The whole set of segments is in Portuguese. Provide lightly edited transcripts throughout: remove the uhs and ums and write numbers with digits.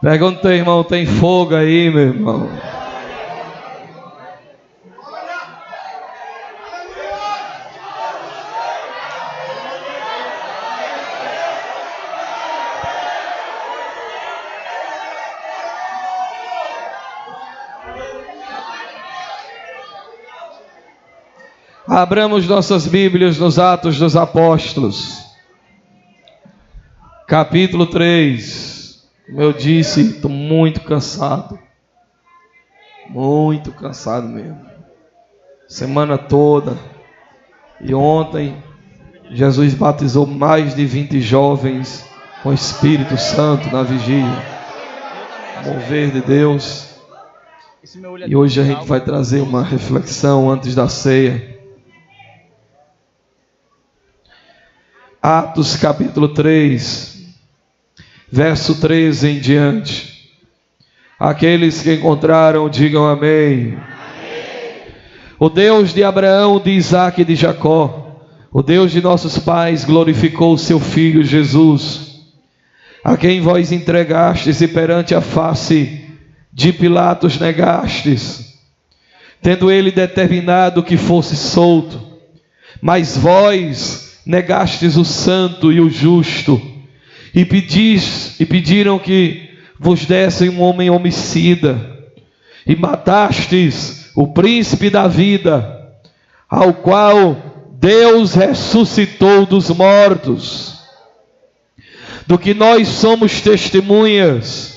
Pergunta ao teu irmão, tem fogo aí, meu irmão? Abramos nossas Bíblias nos Atos dos Apóstolos, capítulo 3. Como eu disse, estou muito cansado mesmo, semana toda. E ontem, Jesus batizou mais de 20 jovens com o Espírito Santo na vigília, mover de Deus. E hoje a gente vai trazer uma reflexão antes da ceia. Atos capítulo 3, verso 13 em diante. Aqueles que encontraram, digam amém. O Deus de Abraão, de Isaque e de Jacó, o Deus de nossos pais, glorificou o seu Filho Jesus, a quem vós entregastes e perante a face de Pilatos negastes, tendo ele determinado que fosse solto. Mas vós negastes o santo e o justo, e pediram que vos dessem um homem homicida, e matastes o príncipe da vida, ao qual Deus ressuscitou dos mortos, do que nós somos testemunhas,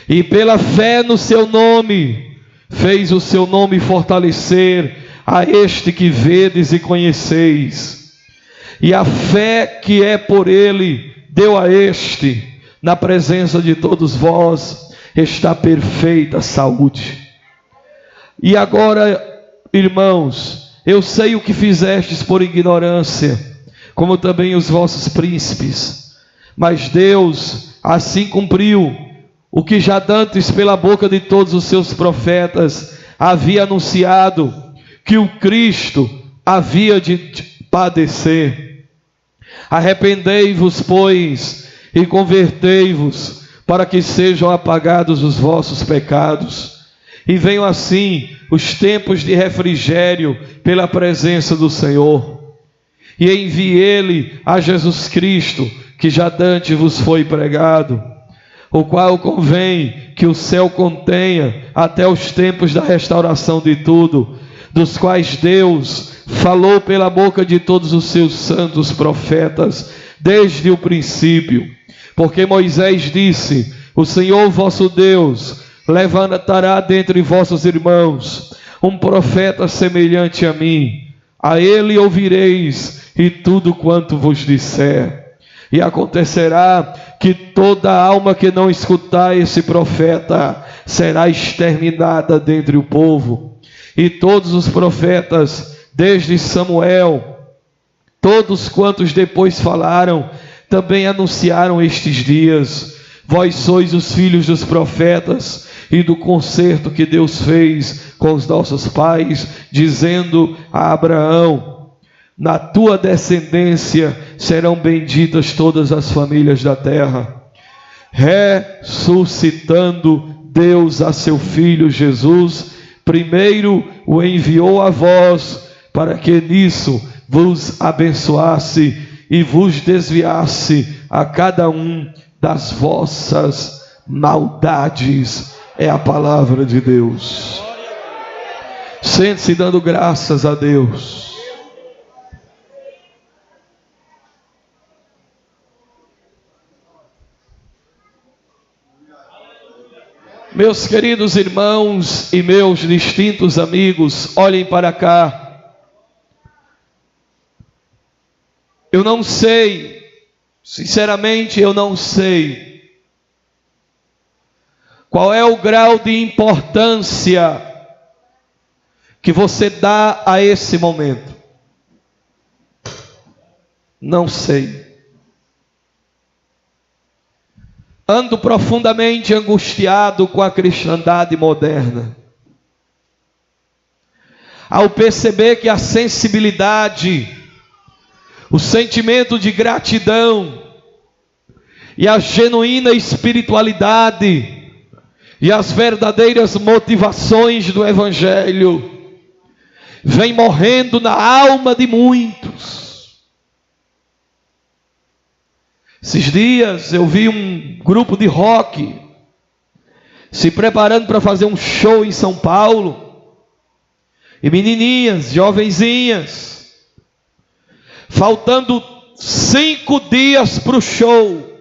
e pela fé no seu nome, fez o seu nome fortalecer a este que vedes e conheceis. E a fé que é por ele, deu a este, na presença de todos vós, está perfeita saúde. E agora, irmãos, eu sei o que fizestes por ignorância, como também os vossos príncipes. Mas Deus assim cumpriu o que já dantes pela boca de todos os seus profetas havia anunciado, que o Cristo havia de padecer. Arrependei-vos, pois, e convertei-vos, para que sejam apagados os vossos pecados, e venham assim os tempos de refrigério pela presença do Senhor. E envie ele a Jesus Cristo, que já dantes vos foi pregado, o qual convém que o céu contenha até os tempos da restauração de tudo, dos quais Deus falou pela boca de todos os seus santos profetas, desde o princípio. Porque Moisés disse: o Senhor vosso Deus levantará dentre vossos irmãos um profeta semelhante a mim. A ele ouvireis e tudo quanto vos disser. E acontecerá que toda alma que não escutar esse profeta será exterminada dentre o povo. E todos os profetas, desde Samuel, todos quantos depois falaram, também anunciaram estes dias. Vós sois os filhos dos profetas e do concerto que Deus fez com os nossos pais, dizendo a Abraão: na tua descendência serão benditas todas as famílias da terra. Ressuscitando Deus a seu Filho Jesus, primeiro o enviou a vós, para que nisso vos abençoasse e vos desviasse a cada um das vossas maldades. É a palavra de Deus. Sente-se dando graças a Deus. Meus queridos irmãos e meus distintos amigos, olhem para cá. Eu não sei, sinceramente eu não sei, qual é o grau de importância que você dá a esse momento. Não sei. Ando profundamente angustiado com a cristandade moderna, ao perceber que a sensibilidade, o sentimento de gratidão e a genuína espiritualidade e as verdadeiras motivações do Evangelho vem morrendo na alma de muitos. Esses dias eu vi um grupo de rock se preparando para fazer um show em São Paulo, e menininhas, jovenzinhas, faltando 5 dias para o show,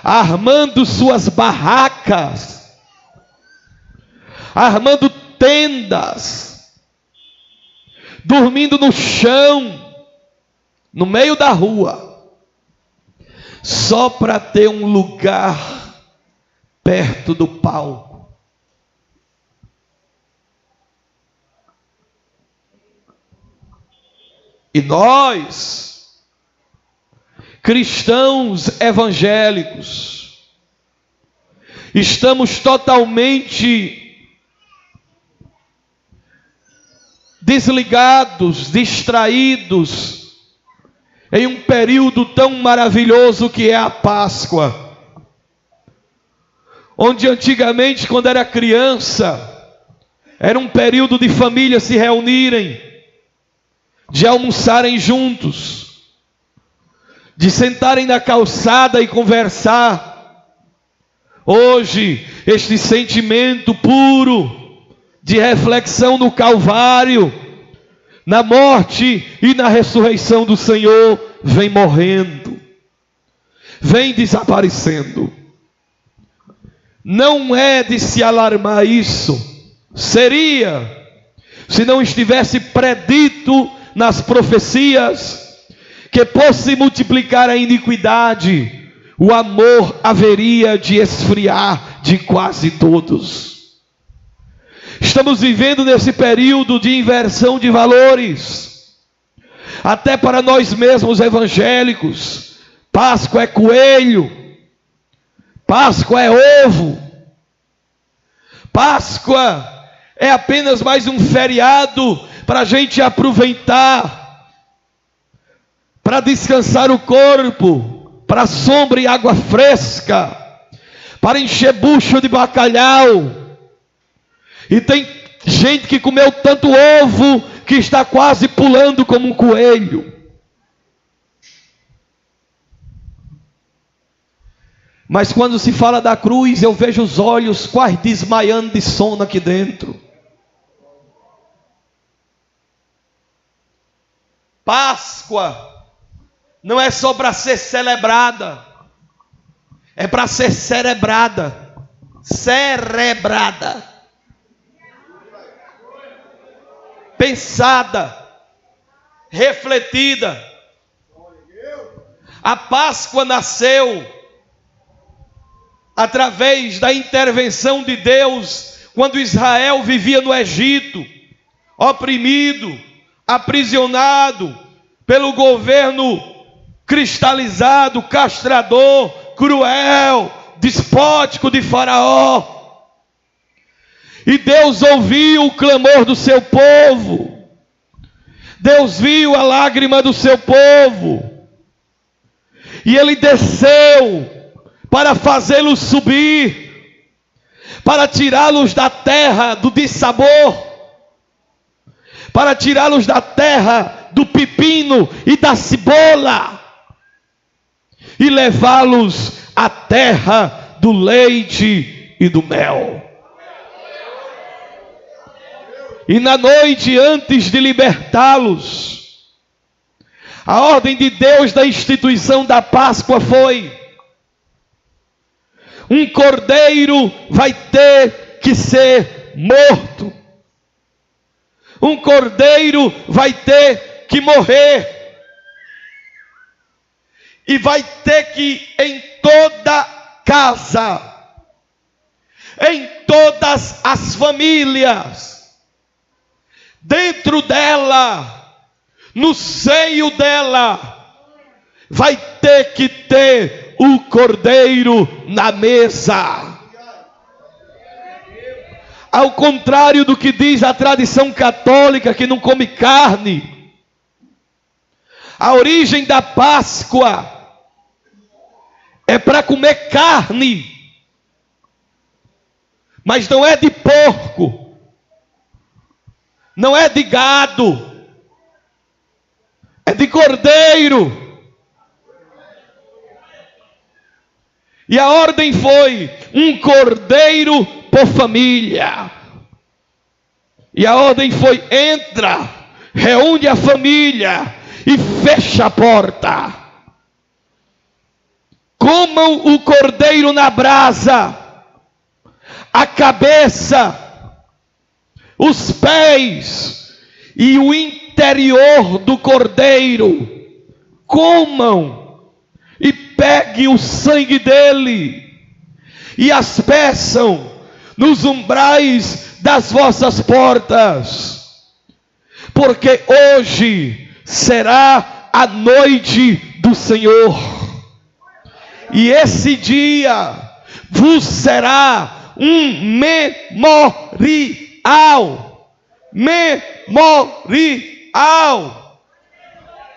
armando suas barracas, armando tendas, dormindo no chão, no meio da rua, só para ter um lugar perto do palco. E nós, cristãos evangélicos, estamos totalmente desligados, distraídos, em um período tão maravilhoso que é a Páscoa. Onde antigamente, quando era criança, era um período de famílias se reunirem, de almoçarem juntos, de sentarem na calçada e conversar. Hoje, este sentimento puro de reflexão no Calvário, na morte e na ressurreição do Senhor, vem morrendo, vem desaparecendo. Não é de se alarmar isso. Seria, se não estivesse predito nas profecias, que por se multiplicar a iniquidade, o amor haveria de esfriar de quase todos. Estamos vivendo nesse período de inversão de valores. Até para nós mesmos evangélicos, Páscoa é coelho, Páscoa é ovo, Páscoa é apenas mais um feriado para a gente aproveitar, para descansar o corpo, para sombra e água fresca, para encher bucho de bacalhau. E tem gente que comeu tanto ovo que está quase pulando como um coelho. Mas quando se fala da cruz, eu vejo os olhos quase desmaiando de sono aqui dentro. Páscoa não é só para ser celebrada, é para ser cerebrada, pensada, refletida. A Páscoa nasceu através da intervenção de Deus, quando Israel vivia no Egito, oprimido, aprisionado pelo governo cristalizado, castrador, cruel, despótico de Faraó. E Deus ouviu o clamor do seu povo, Deus viu a lágrima do seu povo, e Ele desceu para fazê-los subir, para tirá-los da terra do dissabor, para tirá-los da terra do pepino e da cebola, e levá-los à terra do leite e do mel. E na noite antes de libertá-los, a ordem de Deus da instituição da Páscoa foi: um cordeiro vai ter que ser morto. Um cordeiro vai ter que morrer. E vai ter que, em toda casa, em todas as famílias, dentro dela, no seio dela, vai ter que ter o cordeiro na mesa. Ao contrário do que diz a tradição católica, que não come carne, a origem da Páscoa é para comer carne, mas não é de porco, não é de gado, é de cordeiro. E a ordem foi um cordeiro por família. E a ordem foi: entra, reúne a família e fecha a porta. Comam o cordeiro na brasa, a cabeça, os pés e o interior do cordeiro. Comam e peguem o sangue dele e as peçam nos umbrais das vossas portas, porque hoje será a noite do Senhor, e esse dia vos será um memorial,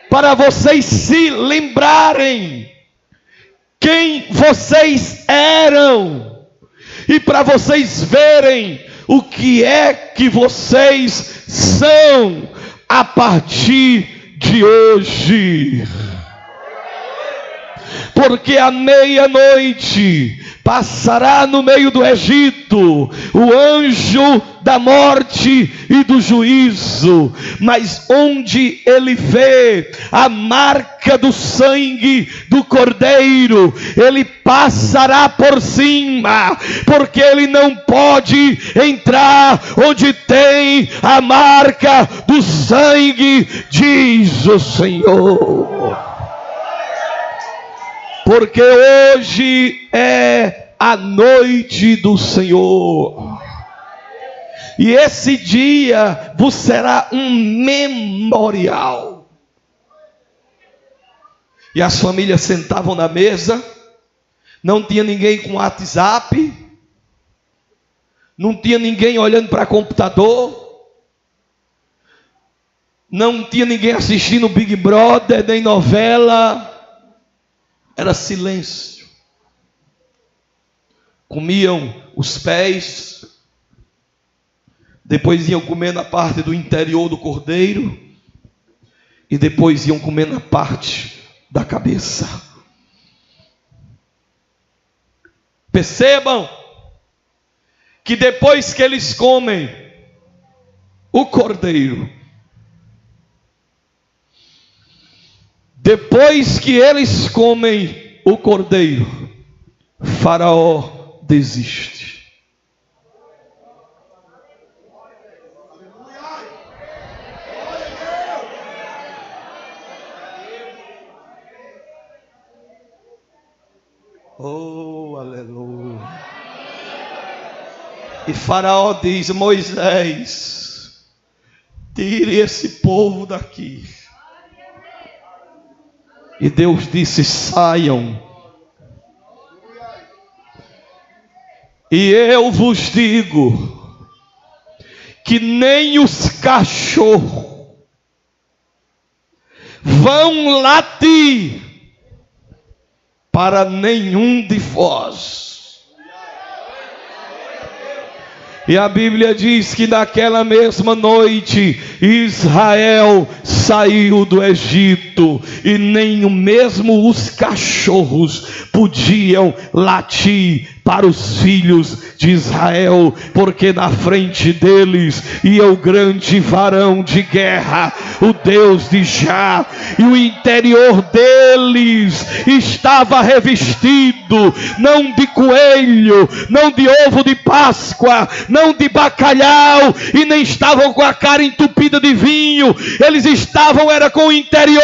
para vocês se lembrarem quem vocês eram, e para vocês verem o que é que vocês são a partir de hoje. Porque à meia-noite passará no meio do Egito o anjo da morte e do juízo, mas onde ele vê a marca do sangue do cordeiro, ele passará por cima, porque ele não pode entrar onde tem a marca do sangue, diz o Senhor. Porque hoje é a noite do Senhor, e esse dia vos será um memorial. E as famílias sentavam na mesa, não tinha ninguém com WhatsApp, não tinha ninguém olhando para computador, não tinha ninguém assistindo Big Brother, nem novela. Era silêncio. Comiam os pés, depois iam comer na parte do interior do cordeiro, e depois iam comer na parte da cabeça. Percebam que depois que eles comem o cordeiro, depois que eles comem o cordeiro, Faraó desiste. Oh, aleluia. E Faraó diz: Moisés, tire esse povo daqui. E Deus disse: saiam. E eu vos digo que nem os cachorros vão latir para nenhum de vós. E a Bíblia diz que naquela mesma noite Israel saiu do Egito, e nem mesmo os cachorros podiam latir para os filhos de Israel, porque na frente deles ia o grande varão de guerra, o Deus de Já, e o interior deles estava revestido não de coelho, não de ovo de Páscoa, não de bacalhau, e nem estavam com a cara entupida de vinho. Eles estavam era com o interior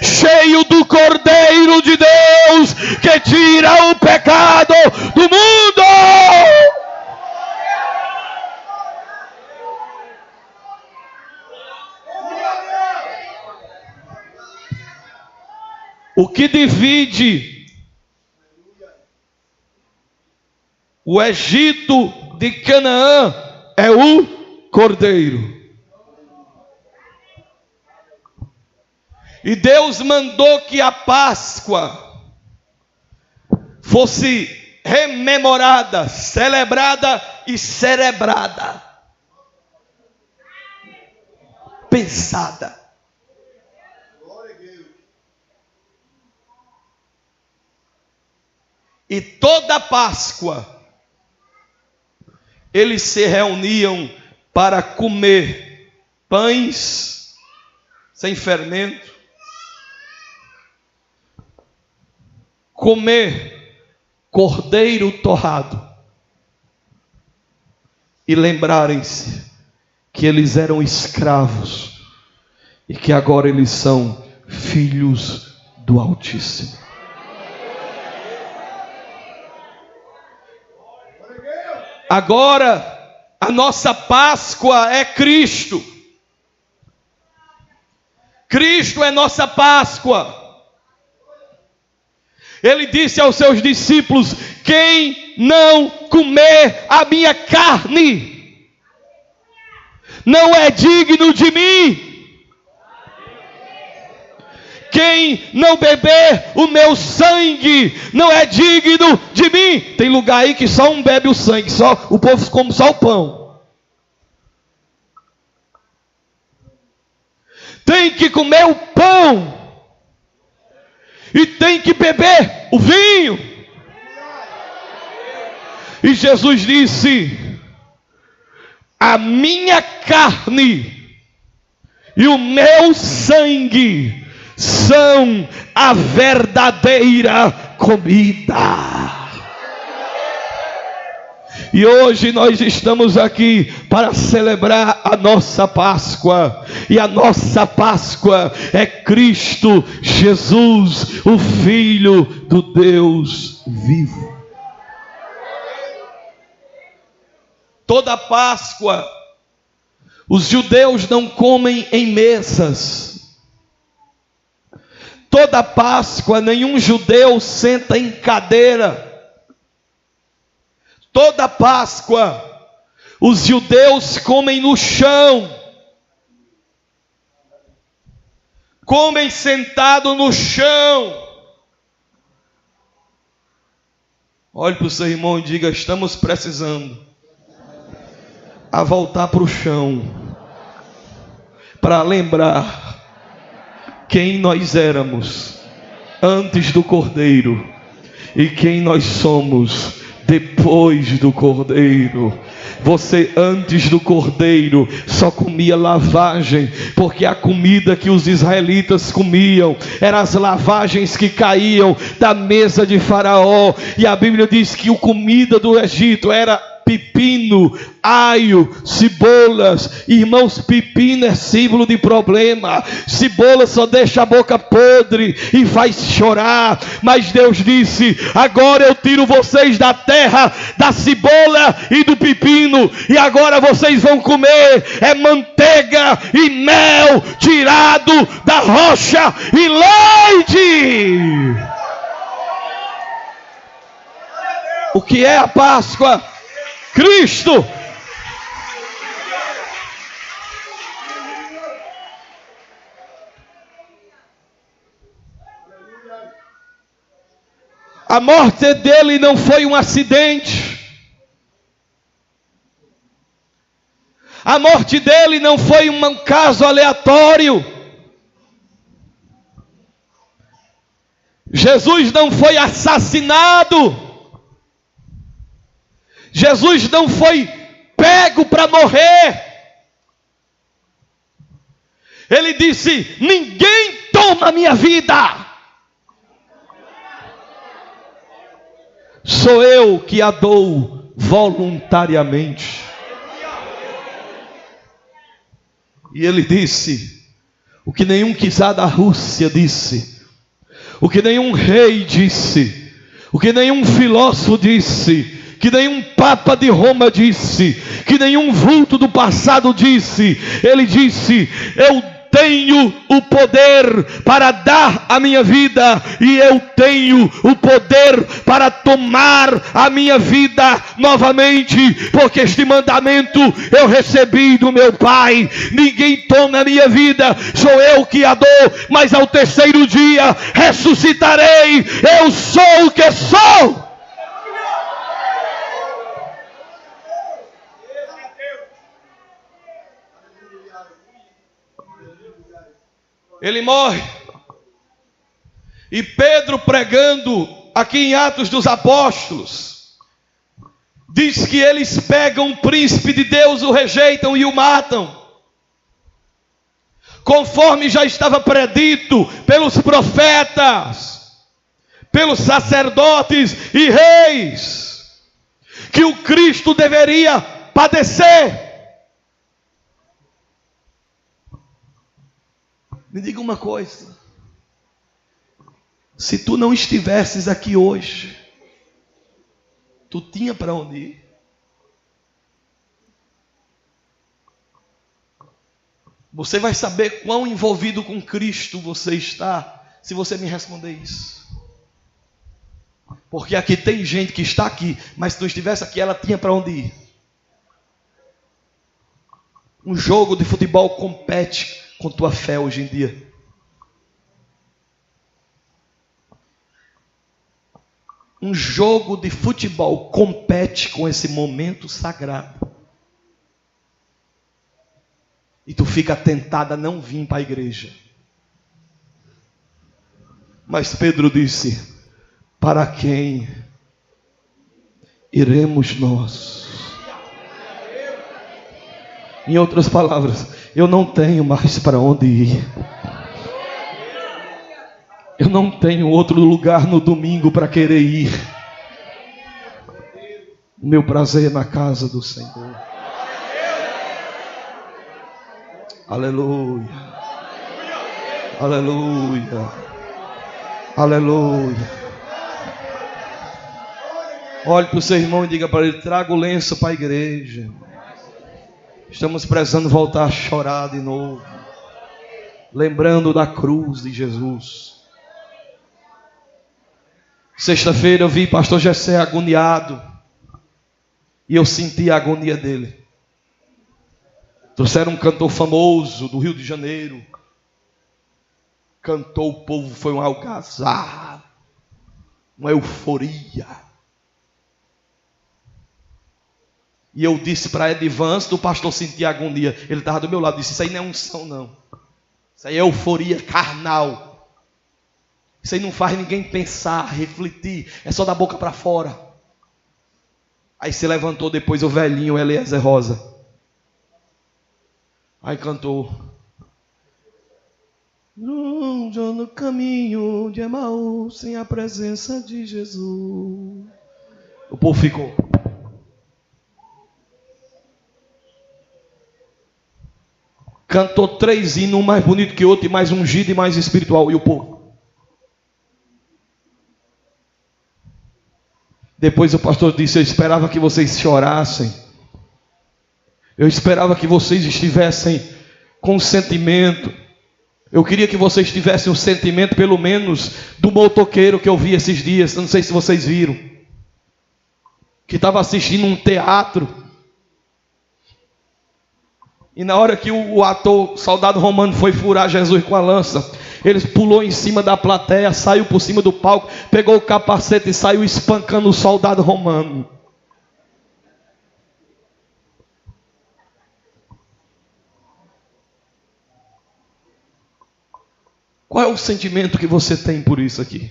cheio do Cordeiro de Deus, que tira o pecado do mundo. O que divide o Egito de Canaã é o cordeiro. E Deus mandou que a Páscoa fosse rememorada, celebrada e cerebrada. Pensada. E toda Páscoa eles se reuniam para comer pães sem fermento, comer cordeiro torrado e lembrarem-se que eles eram escravos e que agora eles são filhos do Altíssimo. Agora a nossa Páscoa é Cristo. Cristo é nossa Páscoa. Ele disse aos seus discípulos: quem não comer a minha carne não é digno de mim. Quem não beber o meu sangue não é digno de mim. Tem lugar aí que só um bebe o sangue, só o povo come só o pão. Tem que comer o pão e tem que beber o vinho. E Jesus disse: a minha carne e o meu sangue são a verdadeira comida. E hoje nós estamos aqui para celebrar a nossa Páscoa. E a nossa Páscoa é Cristo Jesus, o Filho do Deus vivo. Toda Páscoa, os judeus não comem em mesas. Toda Páscoa, nenhum judeu senta em cadeira. Toda Páscoa, os judeus comem no chão. Comem sentado no chão. Olhe para o seu irmão e diga: estamos precisando a voltar para o chão, para lembrar quem nós éramos antes do Cordeiro e quem nós somos depois do Cordeiro. Você antes do Cordeiro só comia lavagem, porque a comida que os israelitas comiam eram as lavagens que caíam da mesa de Faraó. E a Bíblia diz que a comida do Egito era pepino, alho, cebolas. Irmãos, pepino é símbolo de problema. Cebola só deixa a boca podre e faz chorar. Mas Deus disse: agora eu tiro vocês da terra da cebola e do pepino, e agora vocês vão comer manteiga e mel tirado da rocha e leite. O que é a Páscoa? Cristo. A morte dele não foi um acidente. A morte dele não foi um caso aleatório. Jesus não foi assassinado. Jesus não foi pego para morrer. Ele disse: ninguém toma a minha vida. Sou eu que a dou voluntariamente. E ele disse o que nenhum czar da Rússia disse, o que nenhum rei disse, o que nenhum filósofo disse, que nenhum papa de Roma disse, que nenhum vulto do passado disse. Ele disse: eu tenho o poder para dar a minha vida, e eu tenho o poder para tomar a minha vida novamente, porque este mandamento eu recebi do meu Pai: ninguém toma a minha vida, sou eu que a dou, mas ao terceiro dia ressuscitarei. Eu sou o que sou. Ele morre. E Pedro, pregando aqui em Atos dos Apóstolos, diz que eles pegam o príncipe de Deus, o rejeitam e o matam, conforme já estava predito pelos profetas, pelos sacerdotes e reis, que o Cristo deveria padecer. Me diga uma coisa: se tu não estivesses aqui hoje, tu tinha para onde ir? Você vai saber quão envolvido com Cristo você está, se você me responder isso. Porque aqui tem gente que está aqui, mas se não estivesse aqui, ela tinha para onde ir. Um jogo de futebol compete com tua fé hoje em dia. Um jogo de futebol compete com esse momento sagrado. E tu fica tentado a não vir para a igreja. Mas Pedro disse: para quem iremos nós? Em outras palavras, eu não tenho mais para onde ir. Eu não tenho outro lugar no domingo para querer ir. O meu prazer é na casa do Senhor. Aleluia. Aleluia. Aleluia. Olhe para o seu irmão e diga para ele: traga o lenço para a igreja. Estamos precisando voltar a chorar de novo, lembrando da cruz de Jesus. Sexta-feira eu vi pastor Jessé agoniado, e eu senti a agonia dele. Trouxeram um cantor famoso do Rio de Janeiro, cantou, o povo foi um algazarra, uma euforia. E eu disse para Edivan, antes do pastor sentir a agonia, ele estava do meu lado, disse: isso aí não é unção não, isso aí é euforia carnal, isso aí não faz ninguém pensar, refletir, é só da boca para fora. Aí se levantou depois o velhinho Eliezer Rosa, aí cantou: no caminho de Emaús, sem a presença de Jesus. O povo ficou. Cantou 3 hinos, um mais bonito que o outro, e mais ungido e mais espiritual. E o povo. Depois o pastor disse: eu esperava que vocês chorassem. Eu esperava que vocês estivessem com sentimento. Eu queria que vocês tivessem o sentimento, pelo menos, do motoqueiro que eu vi esses dias. Não sei se vocês viram. Que estava assistindo um teatro. E na hora que o ator, soldado romano, foi furar Jesus com a lança, ele pulou em cima da plateia, saiu por cima do palco, pegou o capacete e saiu espancando o soldado romano. Qual é o sentimento que você tem por isso aqui?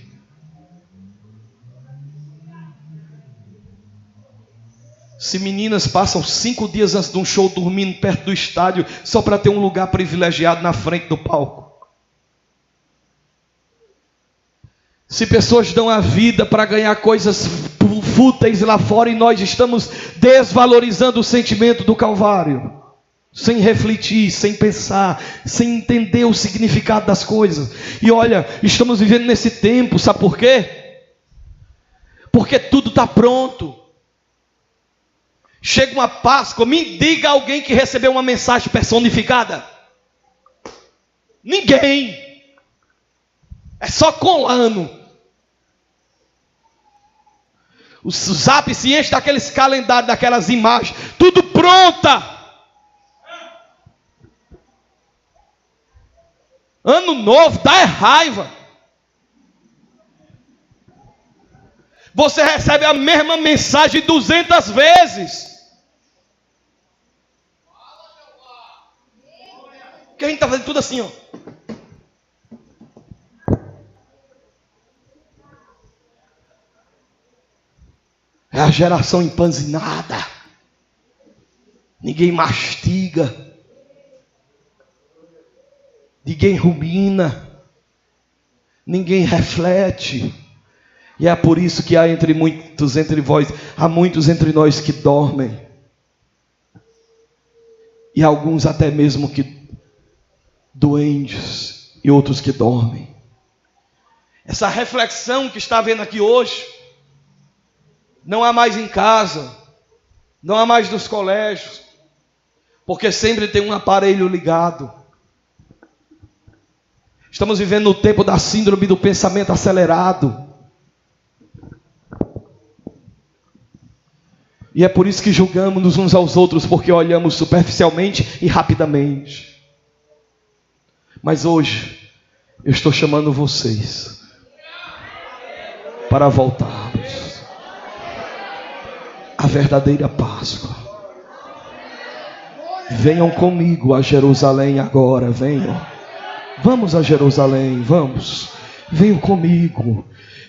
Se meninas passam 5 dias antes de um show dormindo perto do estádio só para ter um lugar privilegiado na frente do palco. Se pessoas dão a vida para ganhar coisas fúteis lá fora, e nós estamos desvalorizando o sentimento do Calvário, sem refletir, sem pensar, sem entender o significado das coisas. E olha, estamos vivendo nesse tempo, sabe por quê? Porque tudo está pronto. Chega uma Páscoa, me diga alguém que recebeu uma mensagem personificada. Ninguém. É só colando. O Zap se enche daqueles calendários, daquelas imagens, tudo pronta. Ano novo, dá raiva. Você recebe a mesma mensagem 200 vezes. Porque a gente está fazendo tudo assim, ó. É a geração empanzinada. Ninguém mastiga. Ninguém rumina. Ninguém reflete. E é por isso que há muitos entre nós que dormem. E alguns até mesmo que doentes e outros que dormem. Essa reflexão que está vendo aqui hoje, não há mais em casa, não há mais nos colégios, porque sempre tem um aparelho ligado. Estamos vivendo no tempo da síndrome do pensamento acelerado. E é por isso que julgamos uns aos outros, porque olhamos superficialmente e rapidamente. Mas hoje, eu estou chamando vocês para voltarmos à verdadeira Páscoa. Venham comigo a Jerusalém agora, venham. Vamos a Jerusalém, vamos. Venham comigo.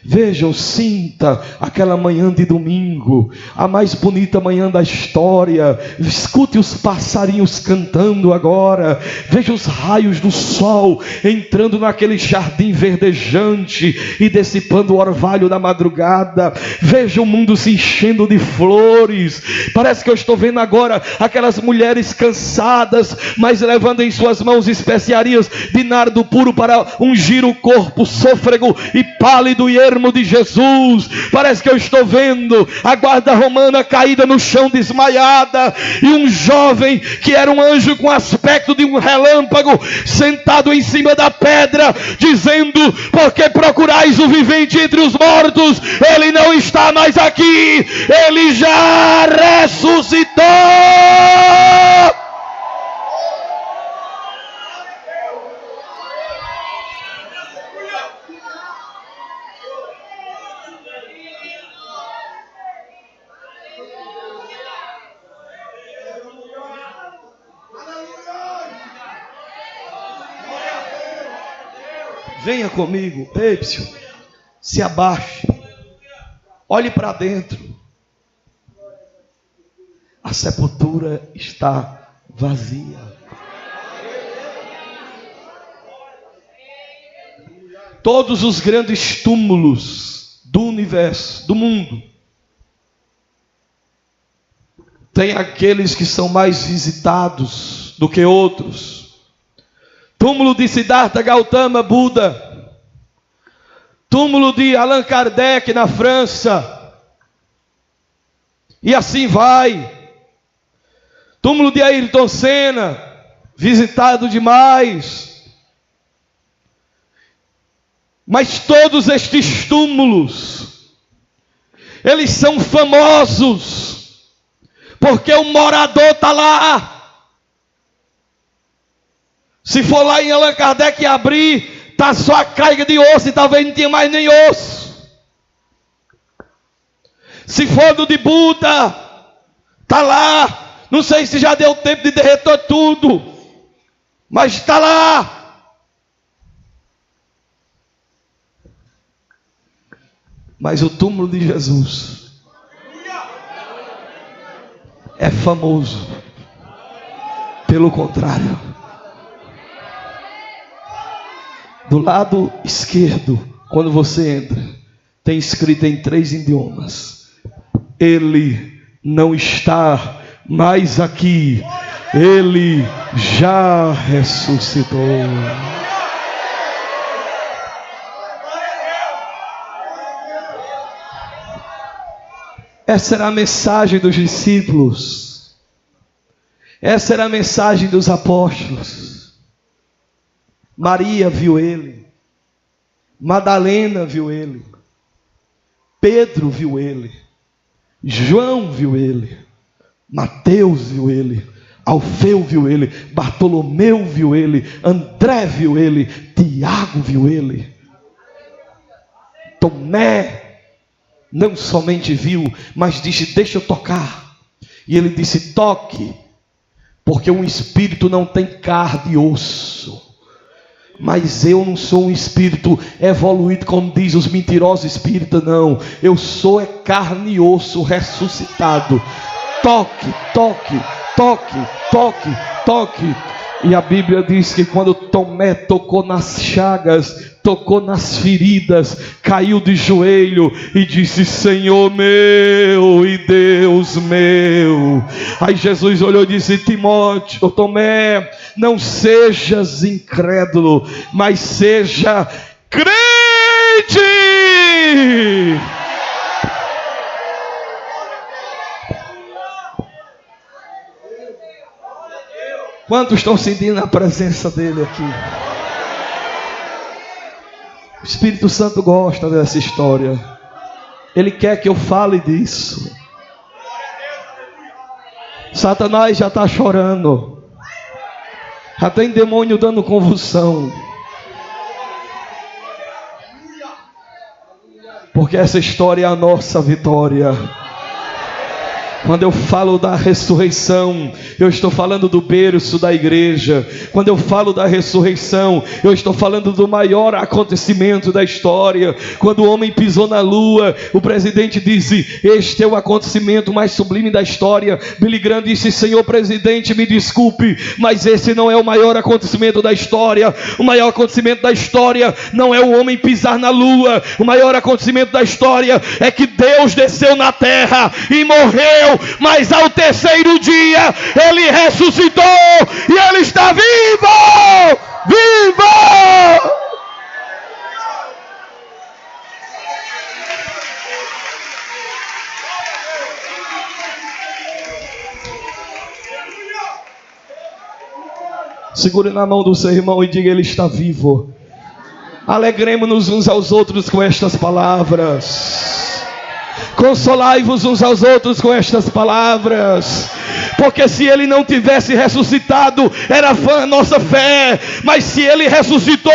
Vejam, sinta aquela manhã de domingo, a mais bonita manhã da história. Escute os passarinhos cantando agora. Veja os raios do sol entrando naquele jardim verdejante e dissipando o orvalho da madrugada. Veja o mundo se enchendo de flores. Parece que eu estou vendo agora aquelas mulheres cansadas, mas levando em suas mãos especiarias de nardo puro para ungir o corpo sôfrego e pálido e ermo de Jesus. Parece que eu estou vendo a guarda romana caída no chão desmaiada, e um jovem que era um anjo com aspecto de um relâmpago sentado em cima da pedra, dizendo: por que procurais o vivente entre os mortos? Ele não está mais aqui, ele já ressuscitou. Venha comigo, Epsio, se abaixe, olhe para dentro. A sepultura está vazia. Todos os grandes túmulos do universo, do mundo, tem aqueles que são mais visitados do que outros. Túmulo de Siddhartha Gautama, Buda. Túmulo de Allan Kardec, na França. E assim vai. Túmulo de Ayrton Senna, visitado demais. Mas todos estes túmulos, eles são famosos, porque o morador está lá. Se for lá em Allan Kardec abrir, está só a carga de osso, e talvez não tenha mais nem osso. Se for do de Buda, está lá. Não sei se já deu tempo de derreter tudo, mas está lá. Mas o túmulo de Jesus é famoso pelo contrário. Do lado esquerdo, quando você entra, tem escrito em 3 idiomas: ele não está mais aqui, ele já ressuscitou. Essa era a mensagem dos discípulos. Essa era a mensagem dos apóstolos. Maria viu ele. Madalena viu ele. Pedro viu ele. João viu ele. Mateus viu ele. Alfeu viu ele. Bartolomeu viu ele. André viu ele. Tiago viu ele. Tomé não somente viu, mas disse: deixa eu tocar. E ele disse: toque, porque um espírito não tem carne e osso. Mas eu não sou um espírito evoluído, como diz os mentirosos espíritas, não. Eu sou carne e osso ressuscitado. Toque, toque, toque, toque, toque. E a Bíblia diz que quando Tomé tocou nas chagas, tocou nas feridas, caiu de joelho e disse: Senhor meu e Deus meu. Aí Jesus olhou e disse: Timóteo, Tomé, não sejas incrédulo, mas seja crente. Quantos estão sentindo a presença dele aqui? O Espírito Santo gosta dessa história. Ele quer que eu fale disso. Satanás já está chorando. Já tem demônio dando convulsão. Porque essa história é a nossa vitória. Quando eu falo da ressurreição, eu estou falando do berço da igreja. Quando eu falo da ressurreição, eu estou falando do maior acontecimento da história. Quando o homem pisou na lua, o presidente disse: este é o acontecimento mais sublime da história. Billy Graham disse: senhor presidente, me desculpe, mas esse não é o maior acontecimento da história. O maior acontecimento da história não é o homem pisar na lua. O maior acontecimento da história é que Deus desceu na terra e morreu, mas ao terceiro dia ele ressuscitou e ele está vivo! Vivo! Segure na mão do seu irmão e diga: ele está vivo. Alegremos-nos uns aos outros com estas palavras. Consolai-vos uns aos outros com estas palavras. Porque se ele não tivesse ressuscitado, era vã a nossa fé. Mas se ele ressuscitou,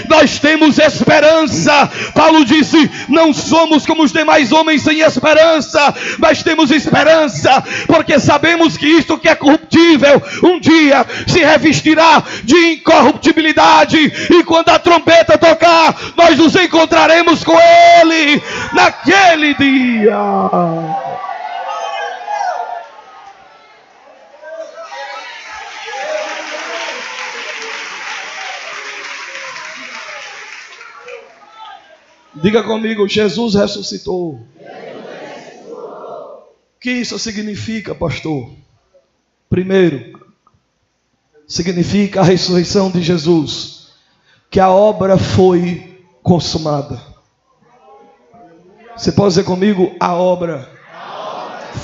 nós temos esperança. Paulo disse: não somos como os demais homens sem esperança, mas temos esperança, porque sabemos que isto que é corruptível um dia se revestirá de incorruptibilidade. E quando a trombeta tocar, nós nos encontraremos com ele naquele dia. Diga comigo: Jesus ressuscitou. O que isso significa, pastor? Primeiro, significa a ressurreição de Jesus, que a obra foi consumada. Você pode dizer comigo: a obra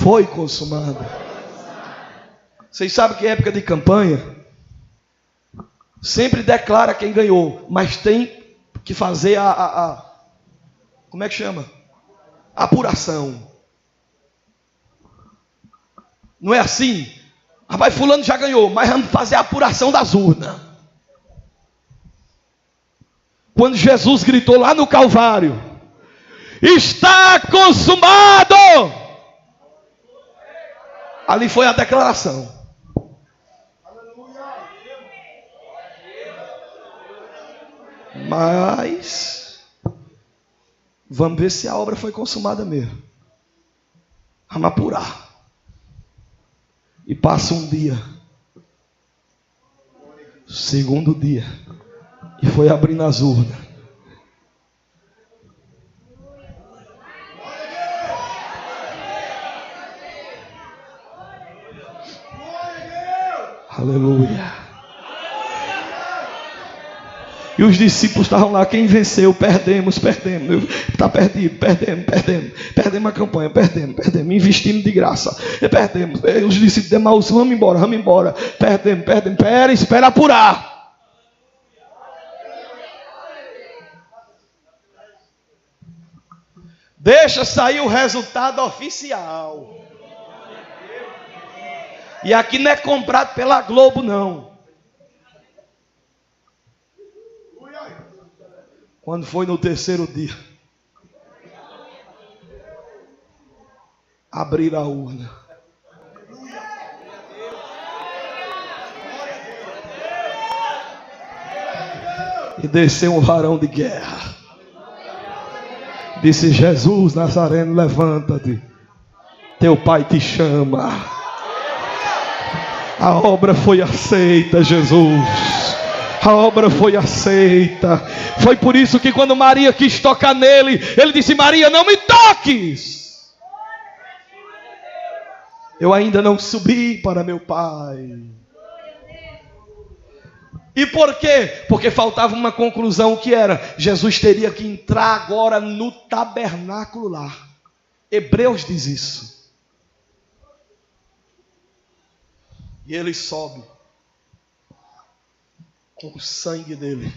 foi consumada. Vocês sabem que é época de campanha sempre declara quem ganhou, mas tem que fazer como é que chama? Apuração. Não é assim? Rapaz, fulano já ganhou, mas vamos fazer a apuração das urnas. Quando Jesus gritou lá no Calvário: está consumado! Ali foi a declaração. Mas vamos ver se a obra foi consumada mesmo. Vamos apurar. E passa um dia, segundo dia, e foi abrindo as urnas. Aleluia. E os discípulos estavam lá: quem venceu? Perdemos. Está perdido, perdemos a campanha, perdemos, investimos de graça, perdemos. Os discípulos de Emaús: vamos embora, perdemos, espera apurar. Deixa sair o resultado oficial. E aqui não é comprado pela Globo, não. Quando foi no terceiro dia, abrir a urna. E desceu um varão de guerra. Disse: Jesus Nazareno, levanta-te. Teu pai te chama. A obra foi aceita, Jesus. A obra foi aceita. Foi por isso que quando Maria quis tocar nele, ele disse: Maria, não me toques. Eu ainda não subi para meu pai. E por quê? Porque faltava uma conclusão, que era: Jesus teria que entrar agora no tabernáculo lá. Hebreus diz isso. E ele sobe com o sangue dele.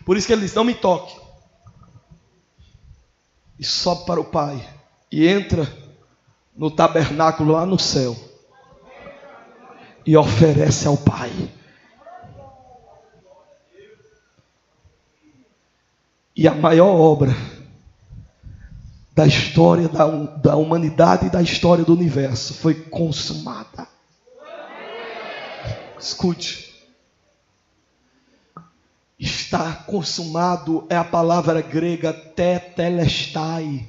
Por isso que ele diz: não me toque. E sobe para o Pai. E entra no tabernáculo lá no céu. E oferece ao Pai. E a maior obra da história da humanidade e da história do universo foi consumada. Escute. Está consumado é a palavra grega tetelestai.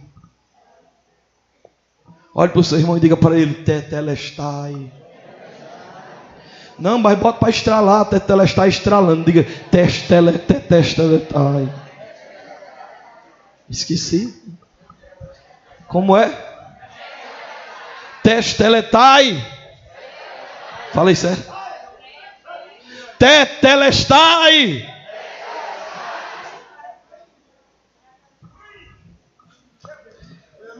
Olhe para o seu irmão e diga para ele: tetelestai. Não, mas bota para estralar. Tetelestai estralando. Diga tetelestai. Esqueci. Como é? Testeletai. Falei certo? Tetelestai.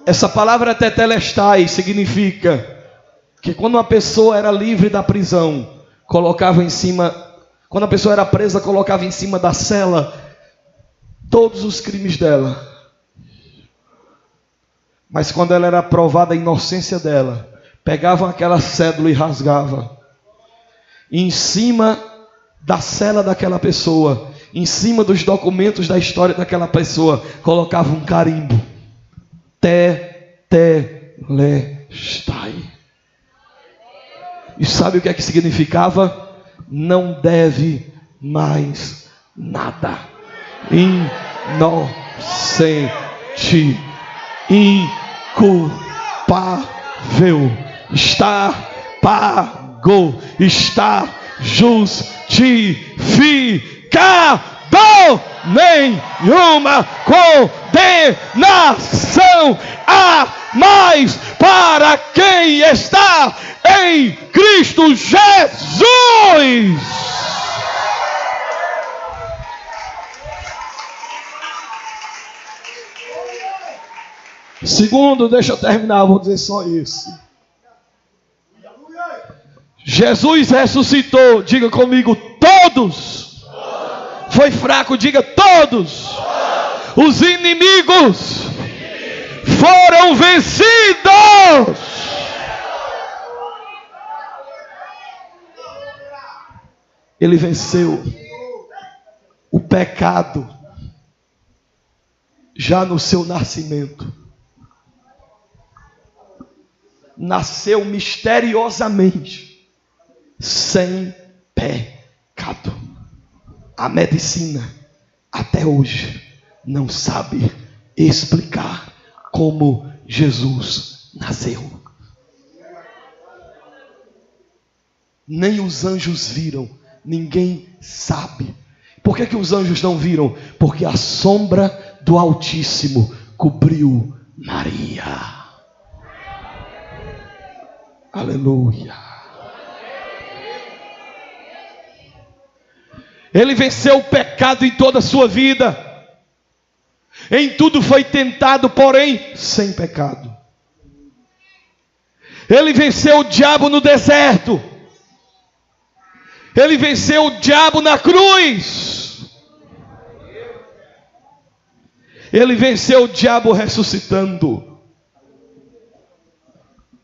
Essa palavra tetelestai significa que quando uma pessoa era livre da prisão, colocava em cima, quando a pessoa era presa, colocava em cima da cela todos os crimes dela. Mas quando ela era provada a inocência dela, pegavam aquela cédula e rasgavam. E em cima da cela daquela pessoa, em cima dos documentos da história daquela pessoa, colocavam um carimbo. Tetelestai. E sabe o que é que significava? Não deve mais nada. Inocente. Inculpável. Está pago. Está justificado. Nenhuma condenação há mais para quem está em Cristo Jesus. Segundo, deixa eu terminar, vou dizer só isso. Jesus ressuscitou, diga comigo, todos. Foi fraco, diga todos. Os inimigos foram vencidos. Ele venceu o pecado já no seu nascimento. Nasceu misteriosamente, sem pecado. A medicina, até hoje, não sabe explicar como Jesus nasceu. Nem os anjos viram, ninguém sabe. Por que os anjos não viram? Porque a sombra do Altíssimo cobriu Maria. Aleluia. Ele venceu o pecado em toda a sua vida. Em tudo foi tentado, porém sem pecado. Ele venceu o diabo no deserto. Ele venceu o diabo na cruz. Ele venceu o diabo ressuscitando.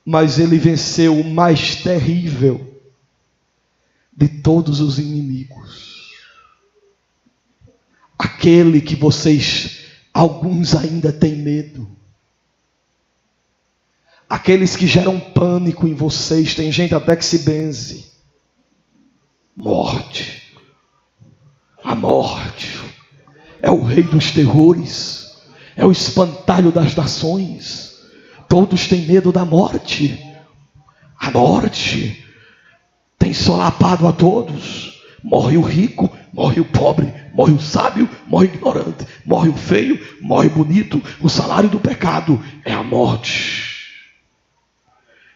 Mas ele venceu o mais terrível de todos os inimigos. Aquele que vocês, alguns ainda têm medo. Aqueles que geram pânico em vocês, tem gente até que se benze. Morte. A morte é o rei dos terrores, é o espantalho das nações. Todos têm medo da morte. A morte tem solapado a todos. Morre o rico, morre o pobre, morre o sábio, morre o ignorante, morre o feio, morre o bonito. O salário do pecado é a morte.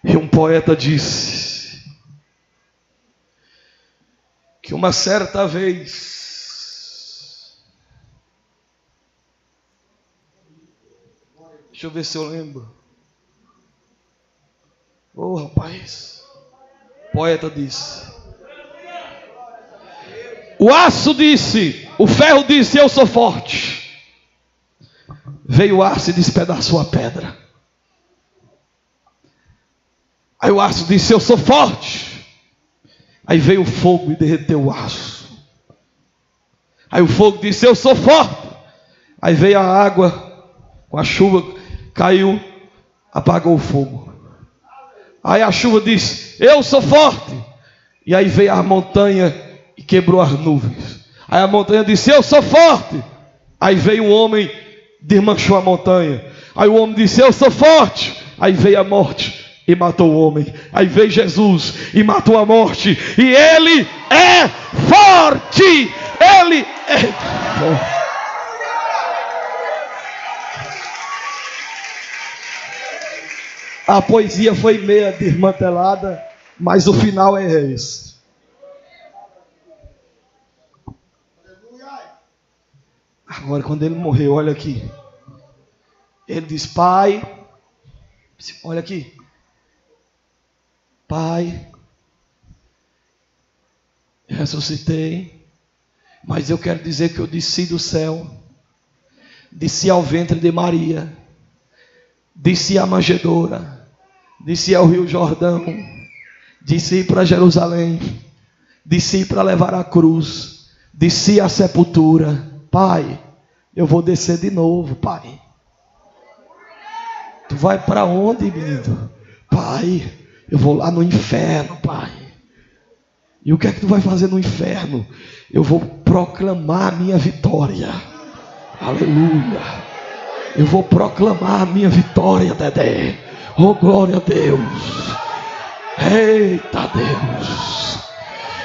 E um poeta disse que uma certa vez, deixa eu ver se eu lembro. Rapaz, o poeta disse, o aço disse, o ferro disse, eu sou forte. Veio o aço e despedaçou a pedra. Aí o aço disse, eu sou forte. Aí veio o fogo e derreteu o aço. Aí o fogo disse, eu sou forte. Aí veio a água, com a chuva, caiu, apagou o fogo. Aí a chuva disse, eu sou forte. E aí veio a montanha e quebrou as nuvens. Aí a montanha disse, eu sou forte. Aí veio o homem, desmanchou a montanha. Aí o homem disse, eu sou forte. Aí veio a morte e matou o homem. Aí veio Jesus e matou a morte. E ele é forte. Ele é forte. A poesia foi meia desmantelada, mas o final é esse. Agora, quando ele morreu, olha aqui. Ele diz, Pai, olha aqui. Pai, ressuscitei, mas eu quero dizer que eu desci do céu, desci ao ventre de Maria, desci à manjedoura, desci ao Rio Jordão, desci para Jerusalém, desci para levar a cruz, desci à sepultura. Pai, eu vou descer de novo, Pai. Tu vai para onde, menino? Pai, eu vou lá no inferno, Pai. E o que é que tu vai fazer no inferno? Eu vou proclamar a minha vitória. Aleluia. Eu vou proclamar a minha vitória, Dedé. Oh, glória a Deus. Eita Deus.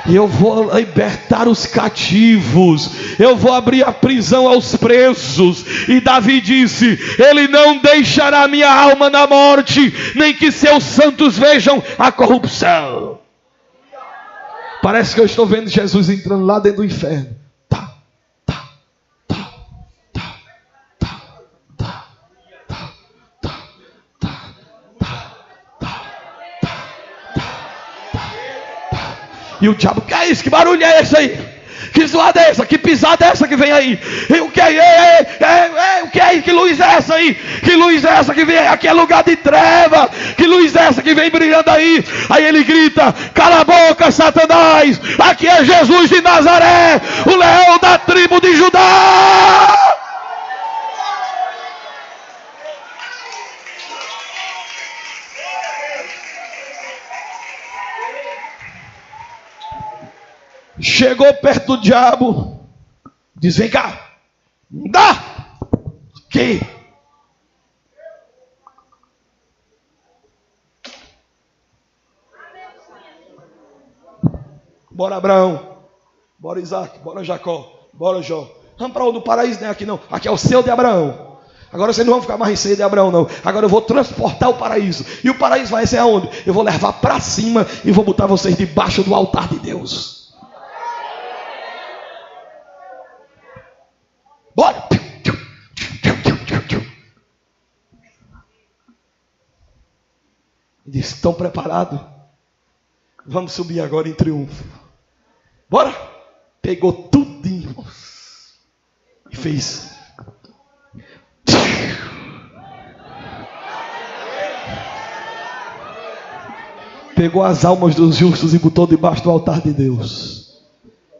E eu vou libertar os cativos. Eu vou abrir a prisão aos presos. E Davi disse, ele não deixará minha alma na morte, nem que seus santos vejam a corrupção. Parece que eu estou vendo Jesus entrando lá dentro do inferno. E o diabo, que é isso? Que barulho é esse aí? Que zoada é essa? Que pisada é essa que vem aí? E o que é? O que é? Que luz é essa aí? Que luz é essa que vem aí? Aqui é lugar de treva. Que luz é essa que vem brilhando aí? Aí ele grita, cala a boca, Satanás. Aqui é Jesus de Nazaré, o leão da tribo de Judá. Chegou perto do diabo, diz, vem cá, dá, que? Bora Abraão, bora Isaac, bora Jacó, bora Jó. Vamos para o do paraíso, não é aqui não, aqui é o céu de Abraão. Agora vocês não vão ficar mais em ceia de Abraão não. Agora eu vou transportar o paraíso. E o paraíso vai ser aonde? Eu vou levar para cima e vou botar vocês debaixo do altar de Deus. Bora! Ele disse, estão preparados? Vamos subir agora em triunfo. Bora! Pegou tudinho e fez. pegou as almas dos justos e botou debaixo do altar de Deus.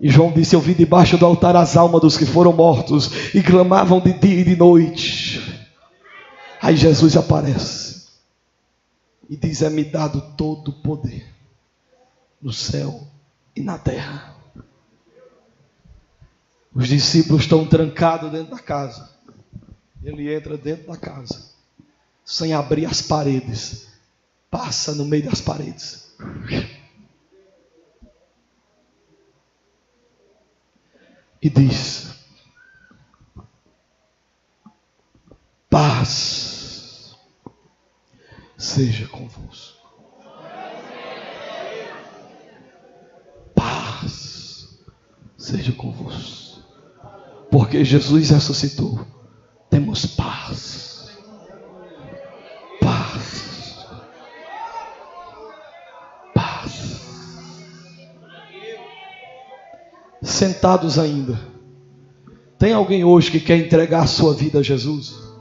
E João disse: eu vi debaixo do altar as almas dos que foram mortos e clamavam de dia e de noite. Aí Jesus aparece e diz: é-me dado todo o poder no céu e na terra. Os discípulos estão trancados dentro da casa. Ele entra dentro da casa, sem abrir as paredes, passa no meio das paredes. E diz: paz seja convosco. Paz seja convosco. Porque Jesus ressuscitou, temos paz. Paz. Paz. Sentados ainda. Tem alguém hoje que quer entregar a sua vida a Jesus?